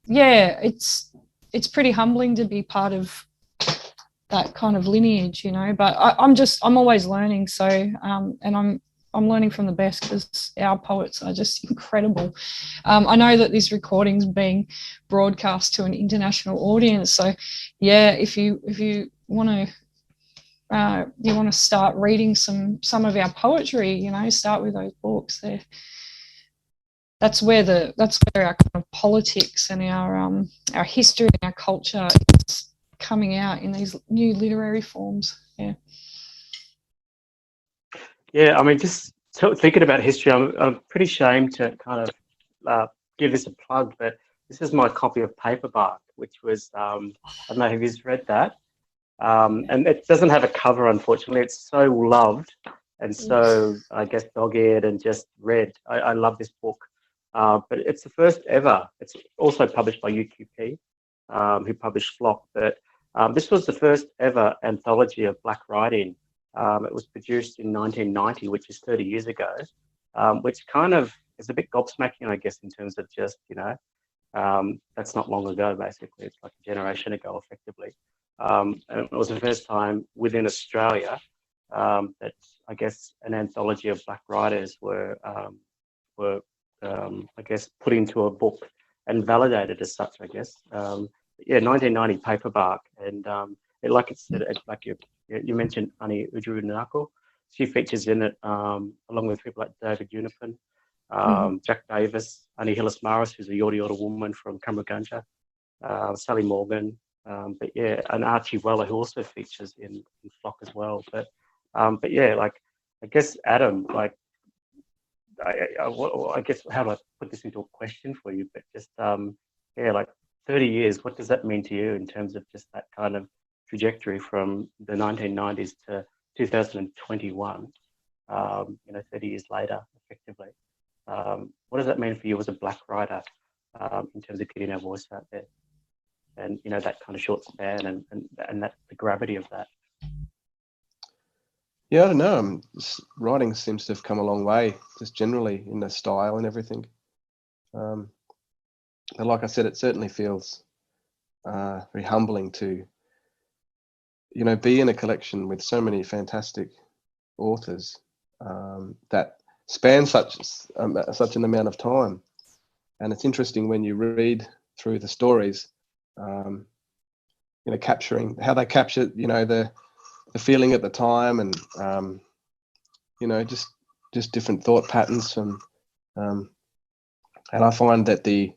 It's pretty humbling to be part of that kind of lineage, you know. But I'm always learning. So and I'm learning from the best, because our poets are just incredible. I know that this recording's being broadcast to an international audience. So yeah, if you want to start reading some of our poetry, you know, start with those books. That's where our kind of politics and our history and our culture is coming out in these new literary forms. Yeah, I mean, just thinking about history, I'm pretty ashamed to kind of give this a plug, but this is my copy of Paperbark, which was, I don't know if you've read that. And it doesn't have a cover, unfortunately. It's so loved and so, I guess, dog-eared and just read. I love this book. But it's the first ever. It's also published by UQP, who published Flock. But this was the first ever anthology of Black writing. It was produced in 1990, which is 30 years ago, which kind of is a bit gobsmacking, I guess, in terms of just, you know, that's not long ago, basically. It's like a generation ago, effectively. And it was the first time within Australia that, I guess, an anthology of Black writers were I guess, put into a book and validated as such, I guess. 1990 Paperbark. And like it said, like you mentioned Annie Udru-Nako. She features in it along with people like David Unipin, Jack Davis, Annie Hillis-Maris, who's a Yorta Yorta woman from Cumbreganga, Sally Morgan, but yeah, and Archie Weller, who also features in Flock as well. But yeah, like, I guess, Adam, like, I guess, how do I put this into a question for you? But just, yeah, like 30 years, what does that mean to you in terms of just that kind of trajectory from the 1990s to 2021, 30 years later, effectively? What does that mean for you as a Black writer in terms of getting our voice out there? And, you know, that kind of short span and that the gravity of that. Yeah, I don't know. Writing seems to have come a long way, just generally in the style and everything. But like I said, it certainly feels very humbling to, you know, be in a collection with so many fantastic authors that span such an amount of time. And it's interesting when you read through the stories, you know, capturing how they capture, you know, the feeling at the time, and you know, just different thought patterns, and I find that the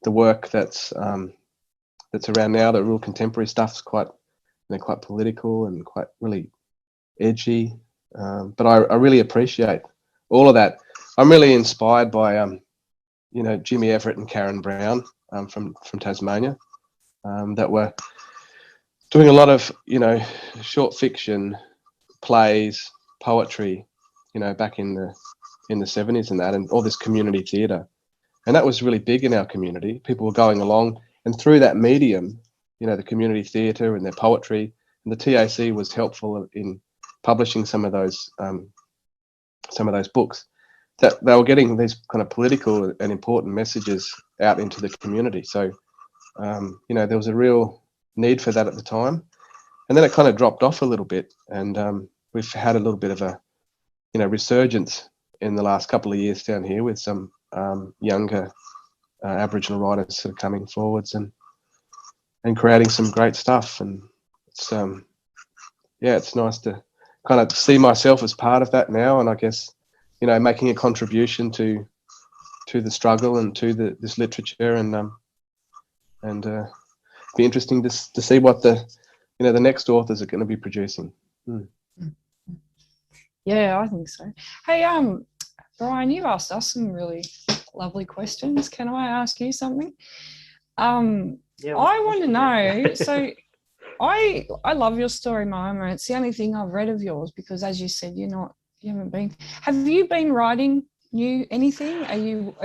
work that's around now, the real contemporary stuff's quite, you know, quite political and quite really edgy, but I really appreciate all of that. I'm really inspired by you know, Jimmy Everett and Karen Brown from Tasmania, that were doing a lot of, you know, short fiction, plays, poetry, you know, back in the 70s and that, and all this community theatre. And that was really big in our community. People were going along, and through that medium, you know, the community theatre and their poetry, and the TAC was helpful in publishing some of those books, that they were getting these kind of political and important messages out into the community. So, you know, there was a real need for that at the time, and then it kind of dropped off a little bit, and we've had a little bit of a, you know, resurgence in the last couple of years down here with some younger Aboriginal writers sort of coming forwards and creating some great stuff. And it's yeah, it's nice to kind of see myself as part of that now, and I guess, you know, making a contribution to the struggle and to this literature, and be interesting to see what the next authors are going to be producing. Yeah, I think so. Hey, Bryan, you've asked us some really lovely questions. Can I ask you something? Yeah, I want to know. So, I love your story, Mama. It's the only thing I've read of yours, because, as you said, you haven't been. Have you been writing anything? Are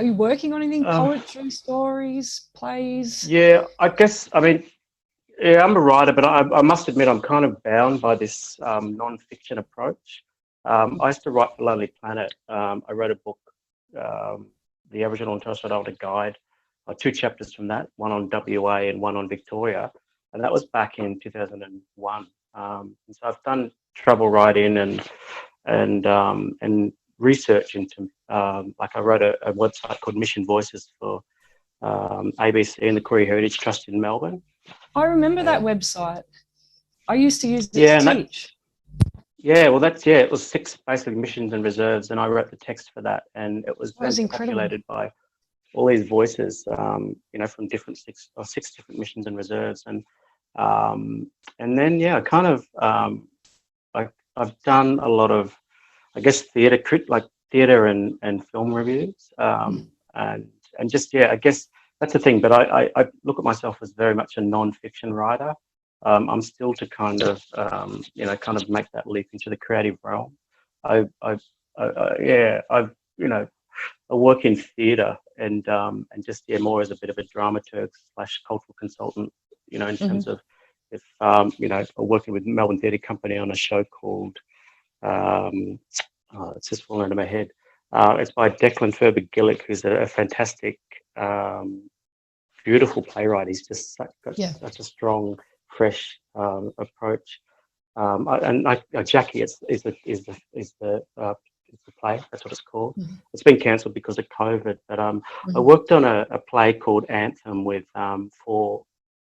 you working on anything? Poetry, stories, plays? Yeah, I guess, I mean, yeah, I'm a writer, but I must admit I'm kind of bound by this non-fiction approach. I used to write for Lonely Planet. I wrote a book, The Aboriginal and Torres Strait Islander Guide, 2 chapters from that, one on WA and one on Victoria. And that was back in 2001. And so I've done travel writing and research into like I wrote a website called Mission Voices for ABC and the Koori Heritage Trust in Melbourne. I remember that website. I used to use it Yeah, to and teach. Yeah, well, it was 6 basically missions and reserves, and I wrote the text for that, and it was That was then incredible. populated by all these voices, from different 6 different missions and reserves, and then yeah, kind of I've done a lot of, I guess, theatre and film reviews, and just I guess that's the thing. But I look at myself as very much a non-fiction writer. I'm still to kind of make that leap into the creative realm. I work in theatre and just more as a bit of a dramaturg / cultural consultant. In terms of if working with Melbourne Theatre Company on a show called it's just fallen into my head. It's by Declan Ferber-Gillick, who's a fantastic, beautiful playwright. He's just such a strong, fresh approach. Jackie is the play. That's what it's called. It's been cancelled because of COVID. But I worked on a play called Anthem with 4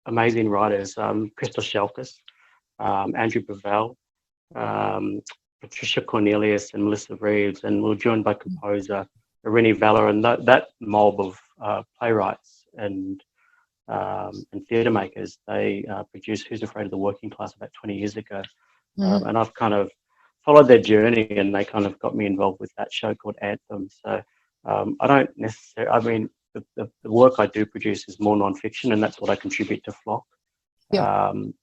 amazing writers: Crystal Shelkus, Andrew Bavell, Patricia Cornelius, and Melissa Reeves, and we were joined by composer Irini Vella, and that mob of playwrights and theatre makers. They produced Who's Afraid of the Working Class about 20 years ago, and I've kind of followed their journey, and they kind of got me involved with that show called Anthem. So I don't necessarily, I mean, the work I do produce is more non-fiction, and that's what I contribute to Flock. And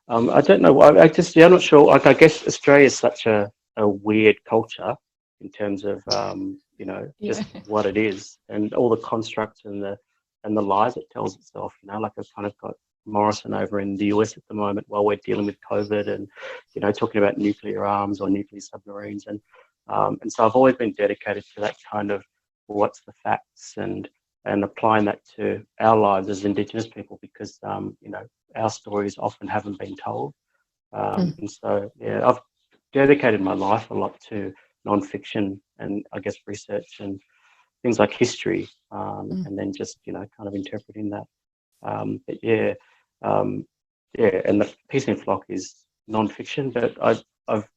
I don't know. I'm not sure. Like, I guess Australia is such a weird culture in terms of just what it is, and all the constructs and the lies it tells itself. Like I've kind of got Morrison over in the US at the moment while we're dealing with COVID and talking about nuclear arms or nuclear submarines, and so I've always been dedicated to that kind of what's the facts and applying that to our lives as Indigenous people, because our stories often haven't been told, and so I've dedicated my life a lot to non-fiction and I guess research and things like history, and then just kind of interpreting that. And the piece in Flock is non-fiction, but I've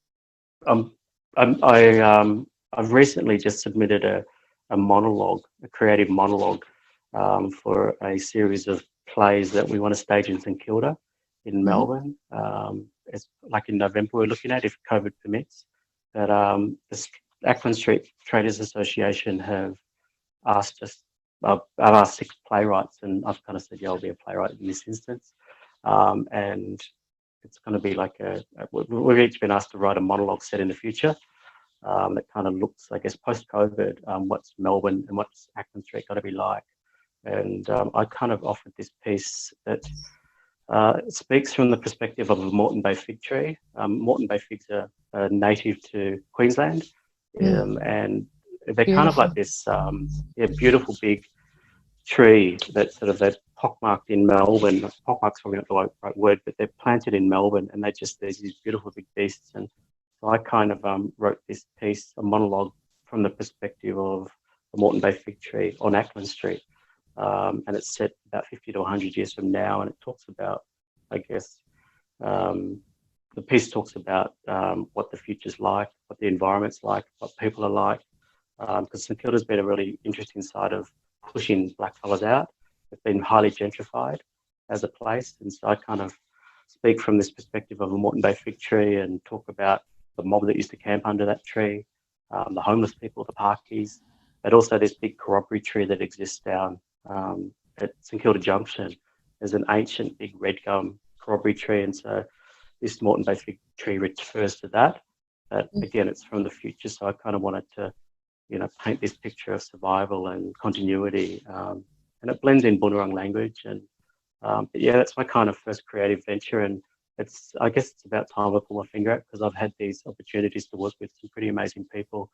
recently just submitted a monologue, a creative monologue, for a series of plays that we want to stage in St Kilda in Melbourne. It's like in November we're looking at, if COVID permits. But the Auckland Street Traders Association have asked us. I've asked 6 playwrights, and I've kind of said, I'll be a playwright in this instance. And it's going to be like we've each been asked to write a monologue set in the future that kind of looks, I guess, post-COVID, what's Melbourne and what's Auckland Street got to be like. And I kind of offered this piece that speaks from the perspective of a Moreton Bay fig tree. Moreton Bay figs are native to Queensland, and they're kind of like this beautiful big tree that they're pockmarked in Melbourne. Pockmark's probably not the right word, but they're planted in Melbourne, and there's these beautiful big beasts. And so I kind of wrote this piece, a monologue, from the perspective of the Moreton Bay fig tree on Auckland Street. And it's set about 50 to 100 years from now, and it talks about, I guess, the piece talks about what the future's like, what the environment's like, what people are like, because St Kilda's been a really interesting side of pushing blackfellas out. It's been highly gentrified as a place, and so I kind of speak from this perspective of a Moreton Bay fig tree and talk about the mob that used to camp under that tree, the homeless people, the parkies, but also this big corroboree tree that exists down at St Kilda Junction. There's an ancient big red gum corroboree tree, and so this Moreton Bay fig tree refers to that. But again, it's from the future, so I kind of wanted to, paint this picture of survival and continuity, and it blends in Bunurong language. And but that's my kind of first creative venture, and I guess it's about time I pull my finger out, because I've had these opportunities to work with some pretty amazing people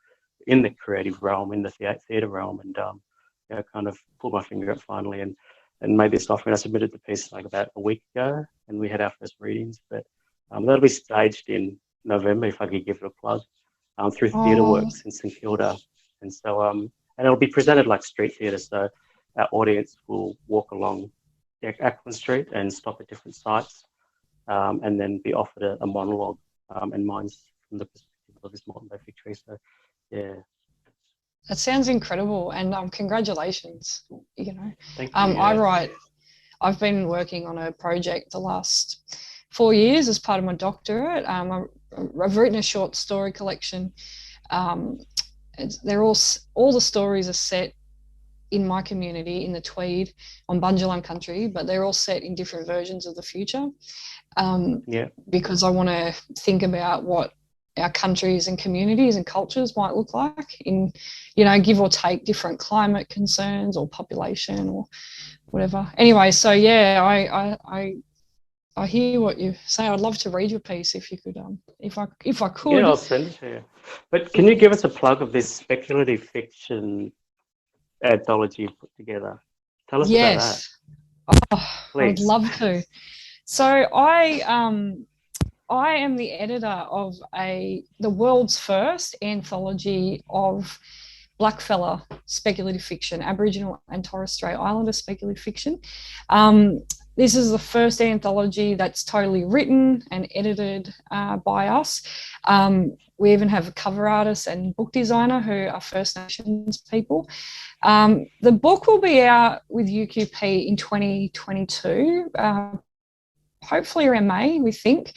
in the creative realm, in the theatre realm, and kind of pulled my finger out finally. And and made this offering. I submitted the piece like about a week ago, and we had our first readings. But that'll be staged in November, if I could give it a plug, through Theatre Works in St Kilda. And so, and it'll be presented like street theatre. So our audience will walk along Acland Street and stop at different sites, and then be offered a monologue, and mine's from the perspective of this modern day fig tree. So, yeah. That sounds incredible, and congratulations. You know, Thank you. I've been working on a project the last 4 years as part of my doctorate. I've written a short story collection. They're all the stories are set in my community in the Tweed on Bundjalung country, but they're all set in different versions of the future. Because I want to think about what our countries and communities and cultures might look like in, you know, give or take different climate concerns or population or whatever. Anyway, so yeah, I hear what you say. I'd love to read your piece if you could, if I could. Yeah, I'll send it to you. But can you give us a plug of this speculative fiction anthology you've put together? Tell us about that. Oh, I'd love to. So I am the editor of the world's first anthology of blackfella speculative fiction, Aboriginal and Torres Strait Islander speculative fiction. This is the first anthology that's totally written and edited by us. We even have a cover artist and book designer who are First Nations people. The book will be out with UQP in 2022, hopefully around May, we think.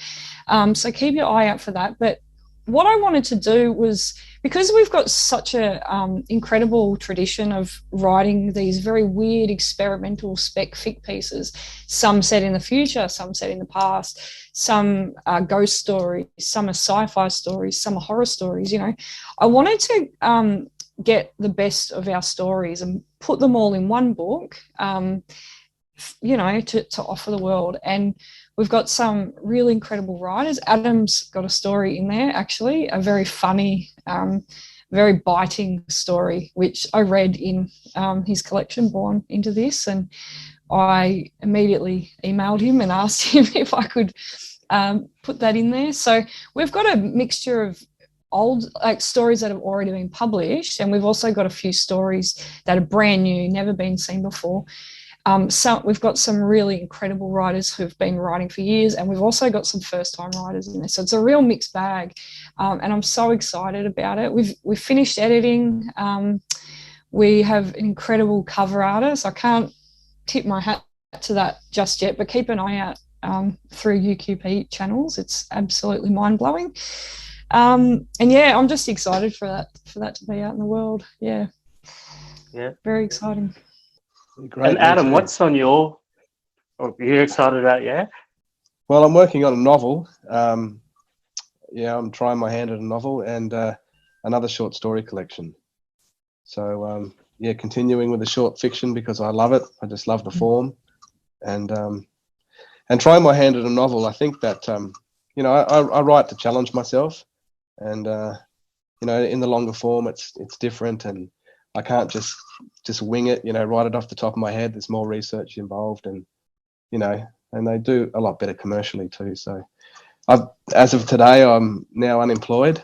So keep your eye out for that. But what I wanted to do was, because we've got such a incredible tradition of writing these very weird experimental spec fic pieces, some set in the future, some set in the past, some are ghost stories, some are sci-fi stories, some are horror stories, you know. I wanted to get the best of our stories and put them all in one book, you know, to offer the world. And we've got some really incredible writers. Adam's got a story in there, actually, a very funny, very biting story, which I read in his collection, Born Into This, and I immediately emailed him and asked him if I could put that in there. So we've got a mixture of old stories that have already been published, and we've also got a few stories that are brand new, never been seen before. So we've got some really incredible writers who've been writing for years, and we've also got some first-time writers in there. So it's a real mixed bag, and I'm so excited about it. We've finished editing. We have an incredible cover artist. I can't tip my hat to that just yet, but keep an eye out through UQP channels. It's absolutely mind-blowing. And yeah, I'm just excited for that to be out in the world. Yeah, very exciting. Great. And Adam, what's on your? Are you excited about? Yeah. Well, I'm working on a novel. I'm trying my hand at a novel and another short story collection. So continuing with the short fiction because I love it. I just love the form, and trying my hand at a novel. I think that I write to challenge myself, and in the longer form, it's different, and I can't just wing it, write it off the top of my head. There's more research involved, and they do a lot better commercially too. So as of today, I'm now unemployed.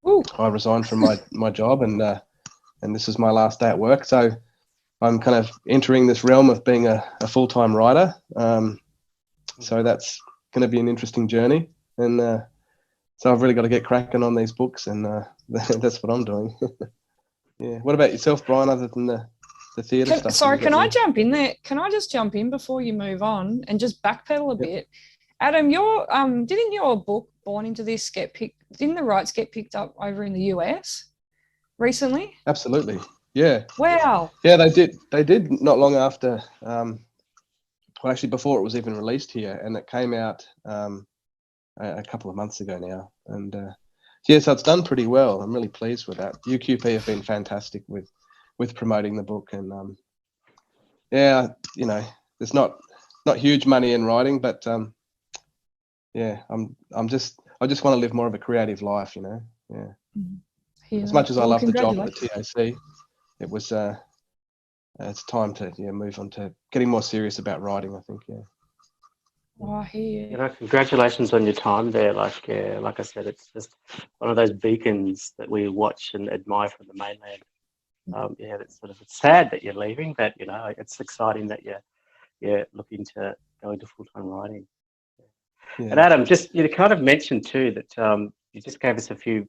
Ooh. I resigned from my job, and this is my last day at work. So I'm kind of entering this realm of being a full-time writer. So that's going to be an interesting journey. And so I've really got to get cracking on these books, and that's what I'm doing. Yeah. What about yourself, Bryan, other than the theatre stuff? Sorry, can I jump in there? Can I just jump in before you move on and just backpedal a bit? Adam, your didn't your book Born Into This didn't the rights get picked up over in the US recently? Absolutely. Yeah. Wow. Yeah, they did. They did not long after, actually before it was even released here, and it came out a couple of months ago now. And so it's done pretty well. I'm really pleased with that. UQP have been fantastic with promoting the book, and there's not huge money in writing, but I just want to live more of a creative life, Yeah. Yeah. As much as I love the job at the TAC, it was it's time to move on to getting more serious about writing, I think. Oh, I hear you. Congratulations on your time there. Like I said, it's just one of those beacons that we watch and admire from the mainland. It's sad that you're leaving, but it's exciting that you're looking to go into full-time writing. Yeah. And Adam, just you kind of mentioned too that you just gave us a few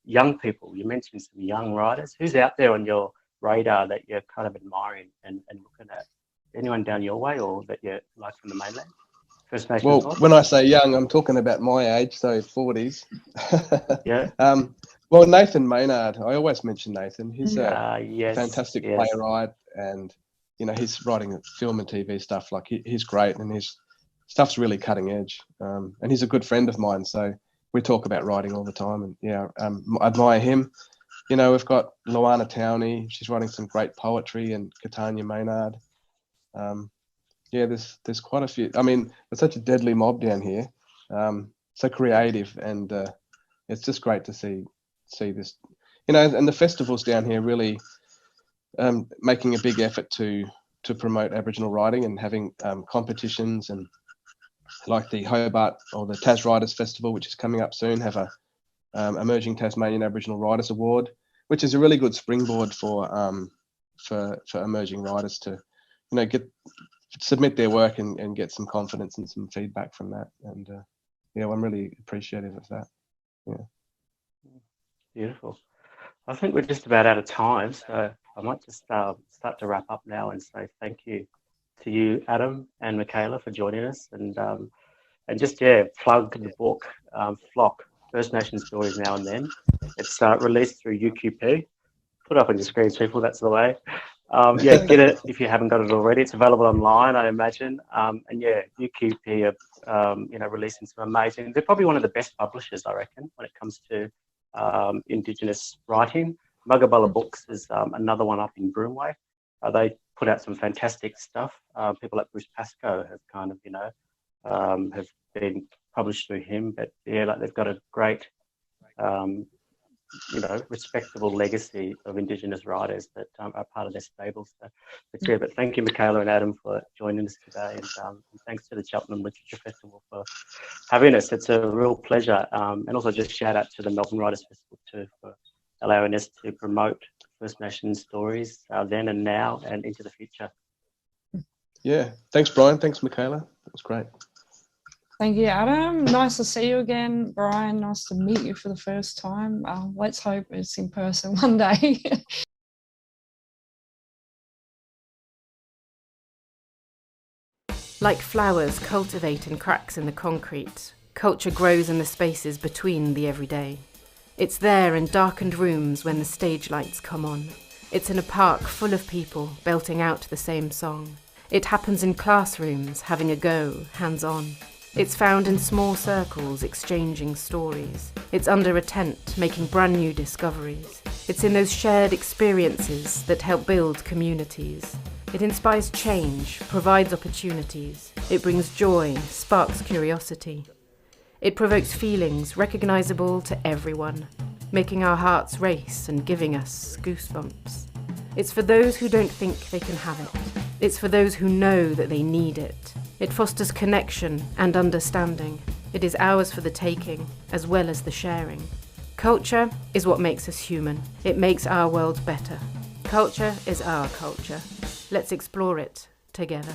young people. You mentioned some young writers. Who's out there on your radar that you're kind of admiring and looking at? Anyone down your way or that you like from the mainland? First Nations? Well, when I say young, I'm talking about my age, so 40s. Yeah. Well, Nathan Maynard. I always mention Nathan. He's a yes, fantastic playwright, and he's writing film and TV stuff. Like he's great, and his stuff's really cutting edge. And he's a good friend of mine, so we talk about writing all the time. And I admire him. We've got Luana Towney. She's writing some great poetry, and Catania Maynard. There's quite a few. I mean, it's such a deadly mob down here, so creative, and it's just great to see this, and the festivals down here really making a big effort to promote Aboriginal writing and having competitions, and like the Hobart or the Tas Writers Festival, which is coming up soon, have a Emerging Tasmanian Aboriginal Writers Award, which is a really good springboard for emerging writers to submit their work and get some confidence and some feedback from that. And I'm really appreciative of that. Yeah. Beautiful. I think we're just about out of time, so I might just start to wrap up now and say thank you to you, Adam and Mykaela, for joining us, and just plug the book, Flock, First Nations Stories Now and Then. It's released through UQP. Put it up on your screens, people. That's the way. Get it if you haven't got it already. It's available online, I imagine. UQP are releasing some amazing. They're probably one of the best publishers, I reckon, when it comes to Indigenous writing. Mugaballa Books is another one up in Broomway. They put out some fantastic stuff. People like Bruce Pascoe have kind of, have been published through him. But they've got a great, respectable legacy of Indigenous writers that are part of their stable. But thank you, Mykaela and Adam, for joining us today, and thanks to the Cheltenham Literature Festival for having us. It's a real pleasure, and also just shout out to the Melbourne Writers Festival too for allowing us to promote First Nations stories then and now and into the future. Yeah, thanks, Bryan. Thanks, Mykaela. That was great. Thank you, Adam. Nice to see you again, Bryan. Nice to meet you for the first time. Let's hope it's in person one day. Like flowers cultivate in cracks in the concrete, culture grows in the spaces between the everyday. It's there in darkened rooms when the stage lights come on. It's in a park full of people belting out the same song. It happens in classrooms, having a go, hands-on. It's found in small circles, exchanging stories. It's under a tent, making brand new discoveries. It's in those shared experiences that help build communities. It inspires change, provides opportunities. It brings joy, sparks curiosity. It provokes feelings recognisable to everyone, making our hearts race and giving us goosebumps. It's for those who don't think they can have it. It's for those who know that they need it. It fosters connection and understanding. It is ours for the taking, as well as the sharing. Culture is what makes us human. It makes our world better. Culture is our culture. Let's explore it together.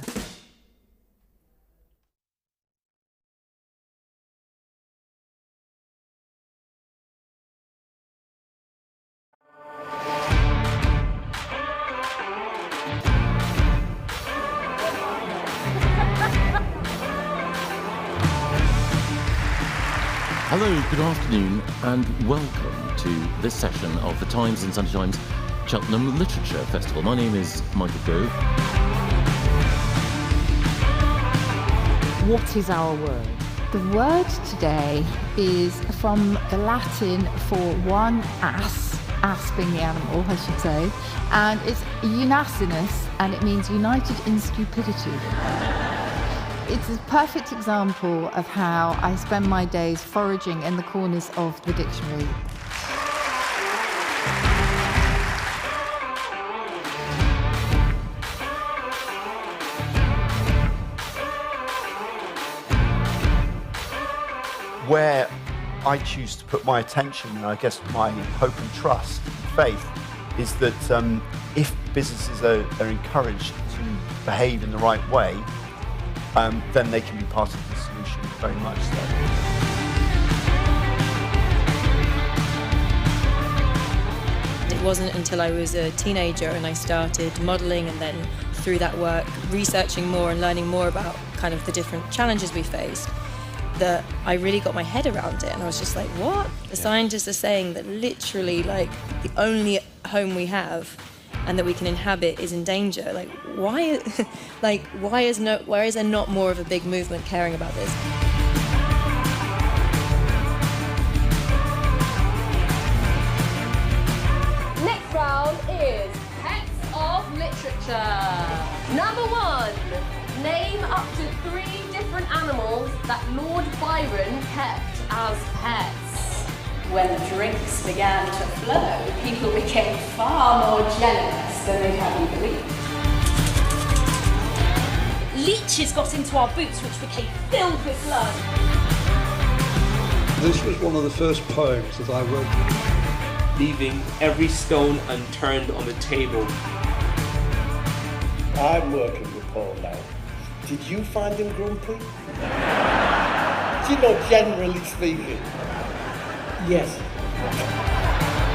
Hello, good afternoon, and welcome to this session of the Times and Sunday Times Cheltenham Literature Festival. My name is Michael Gove. What is our word? The word today is from the Latin for one ass being the animal, I should say, and it's unasinus, and it means united in stupidity. It's a perfect example of how I spend my days foraging in the corners of the dictionary. where I choose to put my attention, and I guess my hope and trust, faith, is that if businesses are encouraged to behave in the right way, then they can be part of the solution, very much so. It wasn't until I was a teenager and I started modelling, and then through that work researching more and learning more about kind of the different challenges we faced, that I really got my head around it. And I was just like, what? The scientists are saying that literally like the only home we have and that we can inhabit is in danger. Like why is there not more of a big movement caring about this? Next round is Pets of Literature. Number 1, name up to 3 different animals that Lord Byron kept as pets. When drinks began to flow, people became far more generous than they'd have you believe. Leeches got into our boots, which became filled with blood. This was one of the first poems that I wrote. Leaving every stone unturned on the table. I'm working with Paul now. Did you find him grumpy? You know, generally speaking. Yes.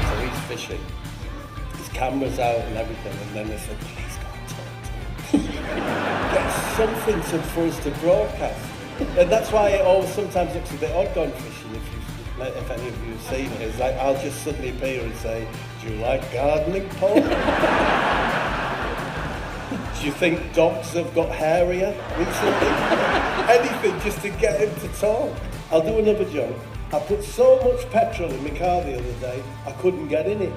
So he's fishing. His camera's out and everything, and then they said, please don't talk to him. Get something for us to broadcast. And that's why it always sometimes looks a bit odd going fishing, if any of you have seen it. It's like I'll just suddenly appear and say, do you like gardening, Paul? Do you think dogs have got hairier recently? Anything just to get him to talk. I'll do another joke. I put so much petrol in my car the other day, I couldn't get in it.